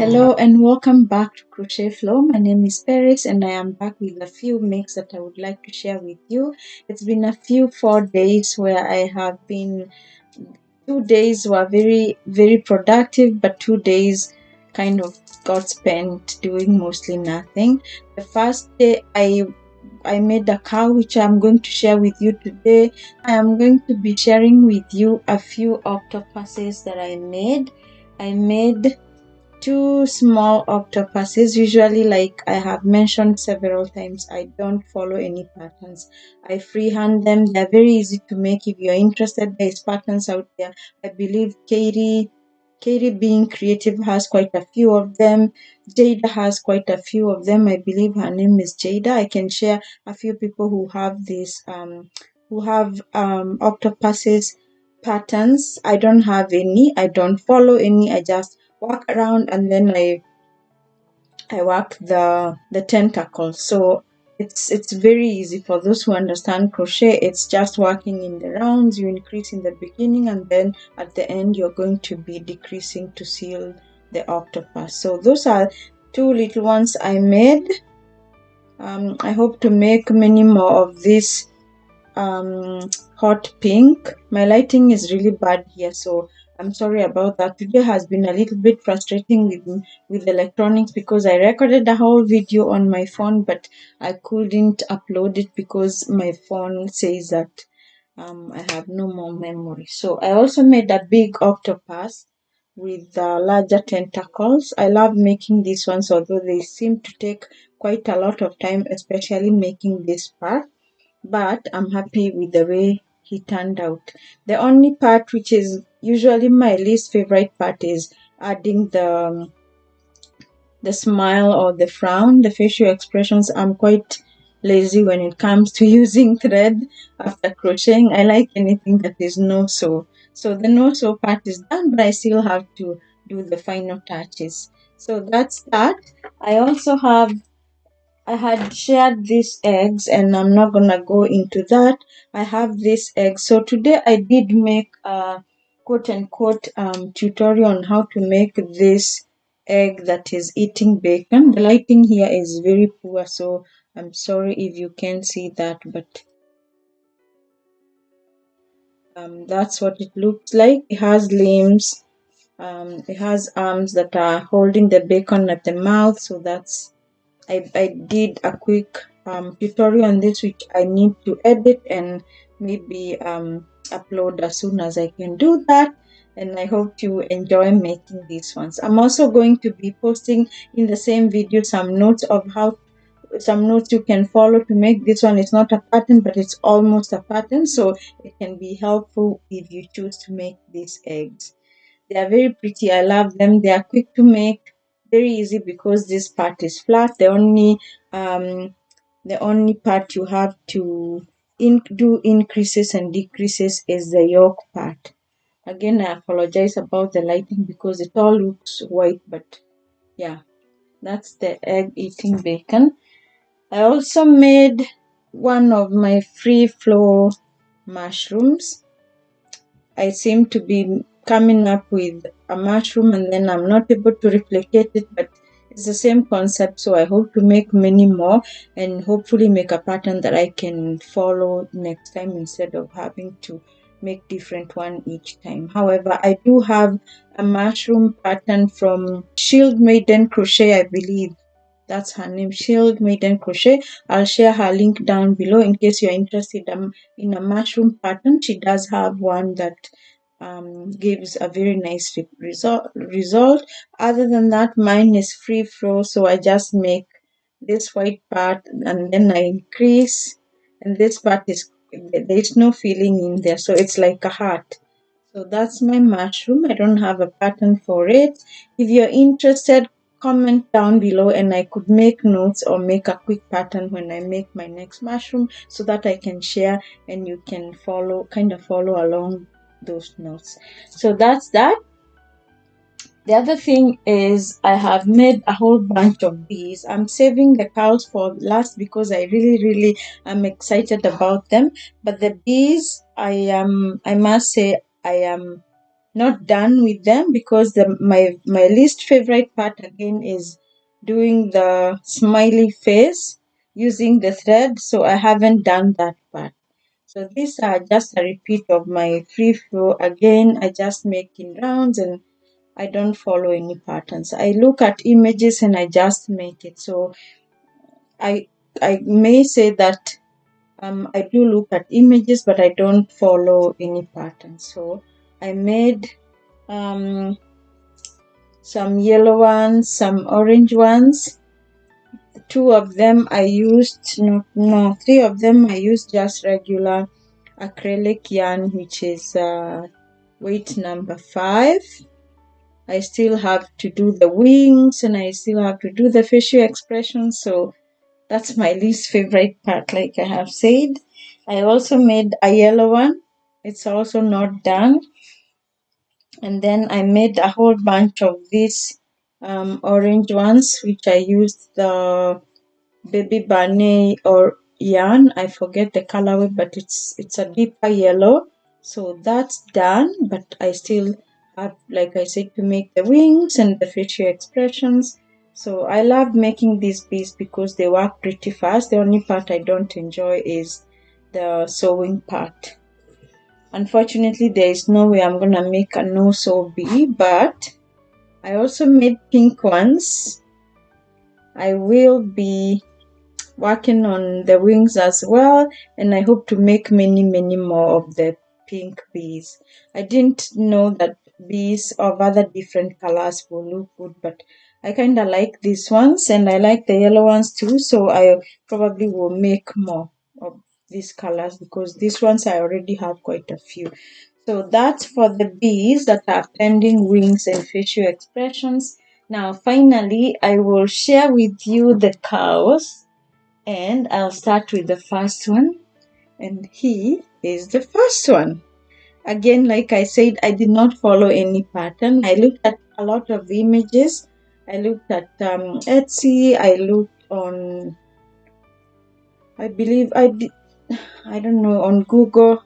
Hello and welcome back to Crochet Flow. My name is Paris and I am back with a few makes that I would like to share with you. It's been a few 4 days where I have been 2 days were very productive, but 2 days kind of got spent doing mostly nothing. The first day I made a cow, which I'm going to share with you today. I am going to be sharing with you a few octopuses that I made. I made two small octopuses. Usually, like I have mentioned several times, I don't follow any patterns. I freehand them. They're very easy to make. If you're interested, there's patterns out there. I believe Katie being creative has quite a few of them. Jada has quite a few of them. I believe her name is Jada. I can share a few people who have this octopuses patterns. I don't have any. I don't follow any. I just walk around and then I work the tentacles. So it's very easy for those who understand crochet. It's just working in the rounds. You increase in the beginning and then at the end you're going to be decreasing to seal the octopus. So those are two little ones I made. I hope to make many more of this hot pink. My lighting is really bad here, so I'm sorry about that. Today has been a little bit frustrating with electronics because I recorded the whole video on my phone, but I couldn't upload it because my phone says that I have no more memory. So I also made a big octopus with larger tentacles. I love making these ones, although they seem to take quite a lot of time, especially making this part, but I'm happy with the way he turned out. The only part which is usually my least favorite part is adding the smile or the frown, the facial expressions. I'm quite lazy when it comes to using thread after crocheting. I like anything that is no-sew. So the no-sew part is done, but I still have to do the final touches. So that's that. I had shared these eggs and I'm not gonna go into that. I have this egg. So today I did make a quote unquote tutorial on how to make this egg that is eating bacon. The lighting here is very poor, so I'm sorry if you can't see that, but that's what it looks like. It has limbs, it has arms that are holding the bacon at the mouth, so that's I did a quick tutorial on this which I need to edit and maybe upload as soon as I can do that, and I hope you enjoy making these ones. I'm also going to be posting in the same video some notes you can follow to make this one. It's not a pattern, but it's almost a pattern, so it can be helpful if you choose to make these eggs. They are very pretty. I love them. They are quick to make, very easy because this part is flat. The only part you have to do increases and decreases is the yolk part. Again, I apologize about the lighting because it all looks white, but yeah, that's the egg eating bacon. I also made one of my free flow mushrooms. I seem to be coming up with a mushroom and then I'm not able to replicate it, but it's the same concept, so I hope to make many more and hopefully make a pattern that I can follow next time instead of having to make different one each time. However, I do have a mushroom pattern from Shield Maiden Crochet, I believe that's her name, Shield Maiden Crochet. I'll share her link down below in case you're interested in a mushroom pattern. She does have one that gives a very nice result. Other than that, mine is free flow, so I just make this white part and then I increase, and this part there's no filling in there, so it's like a heart. So that's my mushroom. I don't have a pattern for it. If you're interested, comment down below and I could make notes or make a quick pattern when I make my next mushroom so that I can share and you can follow along those notes. So that's that. The other thing is I have made a whole bunch of these. I'm saving the cows for last because I really am excited about them. But the bees, I must say I am not done with them because my least favorite part again is doing the smiley face using the thread, so I haven't done that part. So these are just a repeat of my free flow. Again, I just make in rounds and I don't follow any patterns. I look at images and I just make it. So I I may say that I do look at images, but I don't follow any patterns. So I made some yellow ones, some orange ones. Two of them I used, no, three of them I used just regular acrylic yarn, which is weight number 5. I still have to do the wings and I still have to do the facial expressions. So that's my least favorite part, like I have said. I also made a yellow one. It's also not done. And then I made a whole bunch of these orange ones, which I used the baby bunny or yarn. I forget the colorway, but it's a deeper yellow. So that's done, but I still have, like I said, to make the wings and the facial expressions. So I love making these bees because they work pretty fast. The only part I don't enjoy is the sewing part. Unfortunately, there is no way I'm gonna make a no sew bee, but I also made pink ones. I will be working on the wings as well, and I hope to make many more of the pink bees. I didn't know that bees of other different colors will look good, but I kind of like these ones and I like the yellow ones too, so I probably will make more of these colors because these ones I already have quite a few. So that's for the bees that are pending wings and facial expressions. Now finally I will share with you the cows, and I'll start with the first one, and he is the first one. Again, like I said, I did not follow any pattern. I looked at a lot of images. I looked at Etsy. I looked on, I believe I did, I don't know, on Google.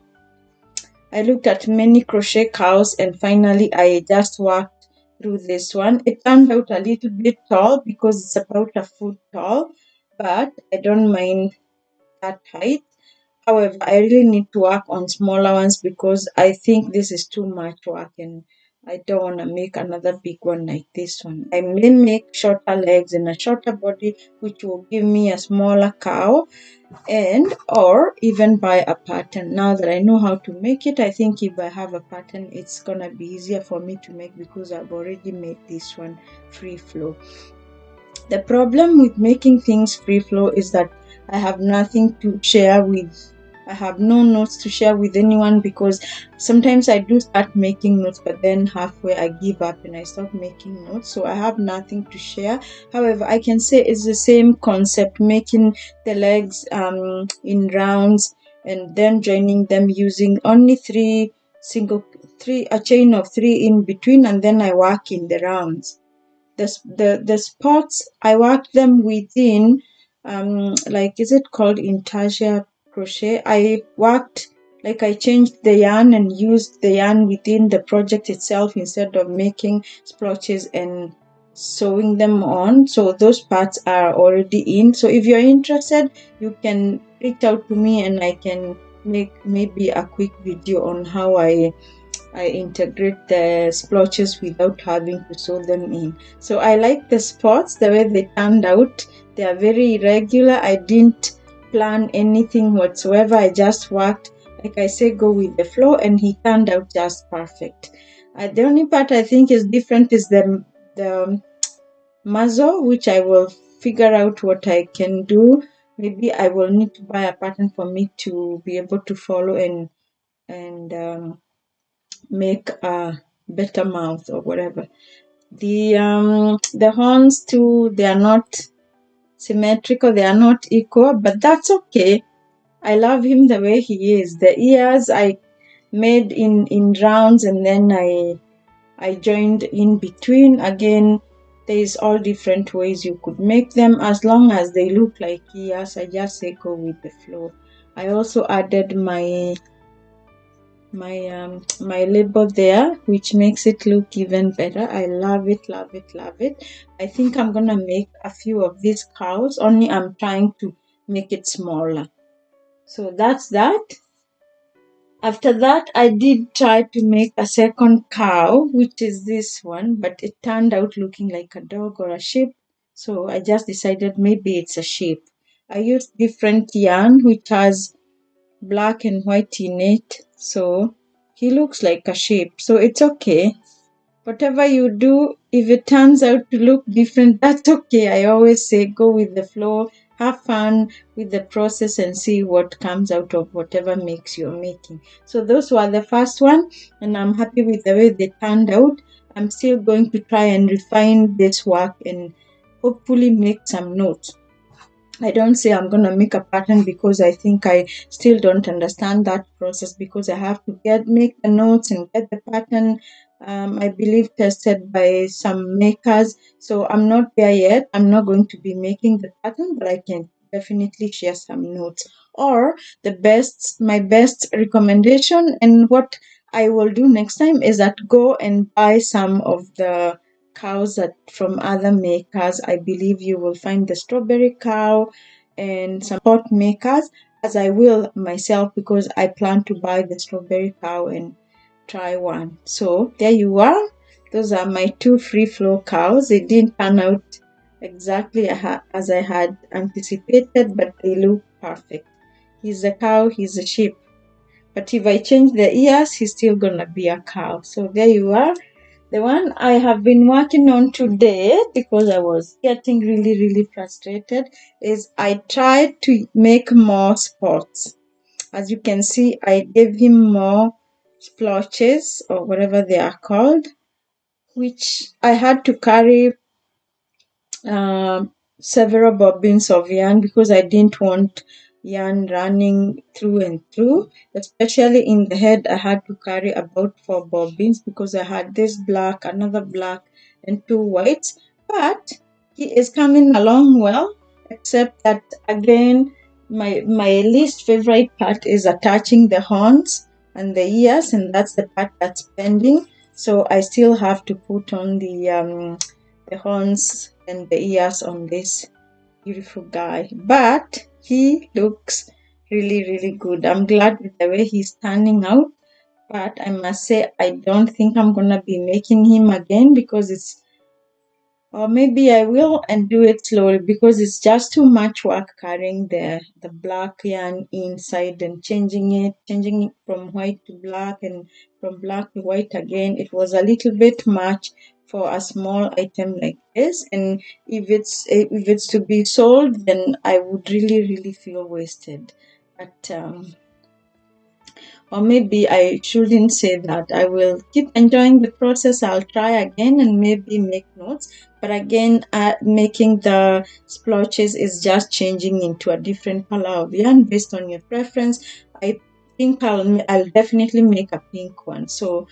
I looked at many crochet cows, and finally I just worked through this one. It turned out a little bit tall because it's about a foot tall, but I don't mind that height. However, I really need to work on smaller ones because I think this is too much work and I don't want to make another big one like this one. I may make shorter legs and a shorter body, which will give me a smaller cow, and or even buy a pattern. Now that I know how to make it, I think if I have a pattern, it's gonna be easier for me to make because I've already made this one free flow. The problem with making things free flow is that I have nothing to share with. I have no notes to share with anyone because sometimes I do start making notes, but then halfway I give up and I stop making notes. So I have nothing to share. However, I can say it's the same concept, making the legs in rounds and then joining them using only a chain of 3 in between, and then I work in the rounds. The spots I work them within, like, is it called intarsia crochet? I worked, like, I changed the yarn and used the yarn within the project itself instead of making splotches and sewing them on. So those parts are already in. So if you're interested, you can reach out to me and I can make maybe a quick video on how I integrate the splotches without having to sew them in. So I like the spots, the way they turned out. They are very irregular. I didn't plan anything whatsoever. I just worked, like I say, go with the flow, and he turned out just perfect. The only part I think is different is the muzzle, which I will figure out what I can do. Maybe I will need to buy a pattern for me to be able to follow and make a better mouth or whatever. The horns too, they are not symmetrical, they are not equal, but that's okay. I love him the way he is. The ears I made in rounds, and then I joined in between. Again, there is all different ways you could make them. As long as they look like ears, I just say go with the flow. I also added my my label there, which makes it look even better. I love it, love it, love it. I think I'm gonna make a few of these cows, only I'm trying to make it smaller. So that's that. After that, I did try to make a second cow, which is this one, but it turned out looking like a dog or a sheep. So I just decided maybe it's a sheep. I used different yarn, which has black and white in it. So he looks like a sheep. So it's okay. Whatever you do, if it turns out to look different, that's okay. I always say go with the flow, have fun with the process and see what comes out of whatever mix you're making. So those were the first one, and I'm happy with the way they turned out. I'm still going to try and refine this work and hopefully make some notes. I don't say I'm going to make a pattern because I think I still don't understand that process, because I have to make the notes and get the pattern, I believe, tested by some makers. So I'm not there yet. I'm not going to be making the pattern, but I can definitely share some notes. Or my best recommendation, and what I will do next time is that go and buy some of the cows from other makers. I believe you will find the strawberry cow and some pot makers, as I will myself, because I plan to buy the strawberry cow and try one. So there you are. Those are my two free flow cows. They didn't turn out exactly as I had anticipated, but they look perfect. He's a cow, he's a sheep. But if I change the ears, he's still gonna be a cow. So there you are. The one I have been working on today, because I was getting really, really frustrated, is I tried to make more spots. As you can see, I gave him more splotches, or whatever they are called, which I had to carry several bobbins of yarn because I didn't want yarn running through and through. Especially in the head, I had to carry about 4 bobbins because I had this black, another black, and 2 whites. But he is coming along well, except that again, my least favorite part is attaching the horns and the ears, and that's the part that's pending. So I still have to put on the horns and the ears on this beautiful guy, but he looks really, really good. I'm glad with the way he's turning out, but I must say I don't think I'm gonna be making him again, because or maybe I will and do it slowly, because it's just too much work carrying the black yarn inside and changing it from white to black and from black to white again. It was a little bit much for a small item like this, and if it's to be sold, then I would really, really feel wasted. But or maybe I shouldn't say that. I will keep enjoying the process. I'll try again and maybe make notes. But again, making the splotches is just changing into a different color of yarn based on your preference. I think I'll definitely make a pink one. So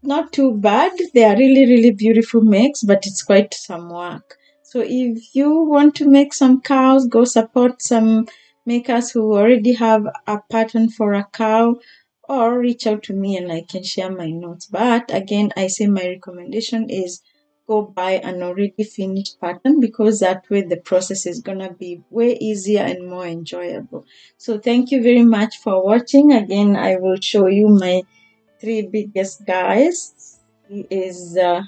not too bad. They are really, really beautiful makes, but it's quite some work. So if you want to make some cows, go support some makers who already have a pattern for a cow, or reach out to me and I can share my notes. But again, I say my recommendation is go buy an already finished pattern, because that way the process is gonna be way easier and more enjoyable. So thank you very much for watching. Again, I will show you my 3 biggest guys. He is the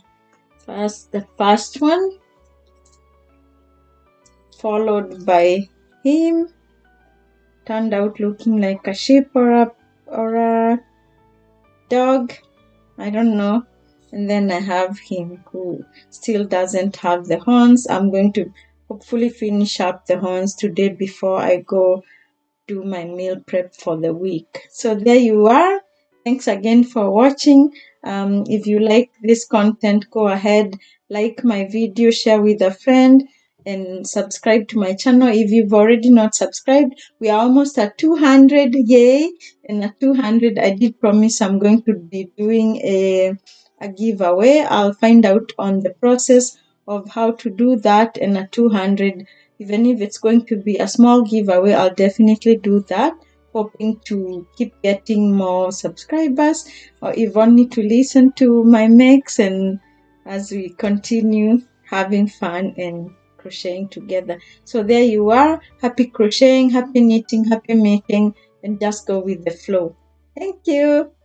first one, followed by him, turned out looking like a sheep or a dog, I don't know. And then I have him who still doesn't have the horns. I'm going to hopefully finish up the horns today before I go do my meal prep for the week. So there you are. Thanks again for watching. If you like this content, go ahead, like my video, share with a friend, and subscribe to my channel if you've already not subscribed. We are almost at 200, yay! And at 200, I did promise I'm going to be doing a giveaway. I'll find out on the process of how to do that. And at 200, even if it's going to be a small giveaway, I'll definitely do that. hoping to keep getting more subscribers, or if only to listen to my mix, and as we continue having fun and crocheting together. So there you are. Happy crocheting, happy knitting, happy making, and just go with the flow. Thank you.